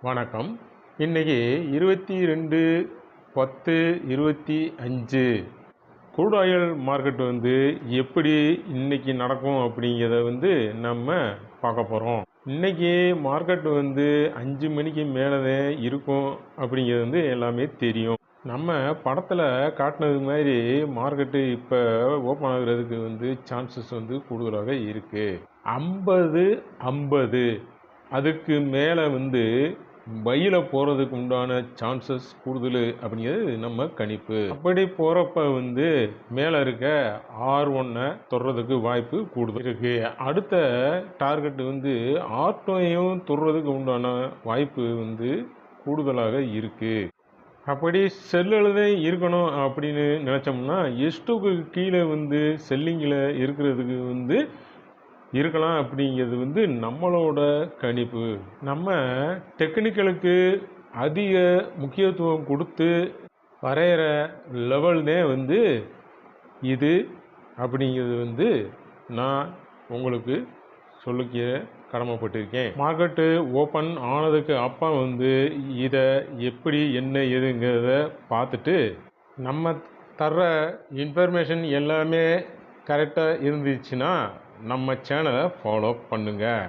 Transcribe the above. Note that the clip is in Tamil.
வணக்கம். இன்னைக்கு 22/10/25 க்ரூட் ஆயில் மார்க்கெட் எப்படி இன்னைக்கு நடக்கும் அப்படிங்கிறத நம்ம பார்க்க போகிறோம். இன்னைக்கு மார்க்கெட் 5 மணிக்கு மேலே தான் இருக்கும் அப்படிங்கிறது எல்லாமே தெரியும். நம்ம படத்தில் காட்டினது மாதிரி மார்க்கெட்டு இப்போ ஓப்பன் ஆகுறதுக்கு சான்சஸ் கூடுதலாக இருக்குது. 50-50 அதுக்கு மேலே பையில் போகிறதுக்கு உண்டான சான்சஸ் கூடுதல் அப்படிங்கிறது நம்ம கணிப்பு. அப்படி போகிறப்ப மேலே இருக்க R1 தொடுறதுக்கு வாய்ப்பு கூடுதல் இருக்கு. அடுத்த டார்கெட் R2 தொடுறதுக்கு உண்டான வாய்ப்பு கூடுதலாக இருக்கு. அப்படி செல்லில் தான் இருக்கணும் அப்படின்னு நினச்சோம்னா S2க்கு கீழே செல்லிங்கில் இருக்கிறதுக்கு இருக்கலாம் அப்படிங்கிறது நம்மளோட கணிப்பு. நம்ம டெக்னிக்கலுக்கு அதிக முக்கியத்துவம் கொடுத்து வரைகிற லெவல் தான் இது அப்படிங்கிறது நான் உங்களுக்கு சொல்லிக்க கடமைப்பட்டிருக்கேன். மார்க்கெட்டு ஓப்பன் ஆனதுக்கு அப்போ இதை எப்படி என்ன ஏதுங்கிறத பார்த்துட்டு நம்ம தர்ற இன்ஃபர்மேஷன் எல்லாமே கரெக்டாக இருந்துச்சுன்னா நம்ம சேனலை ஃபாலோ பண்ணுங்கள்.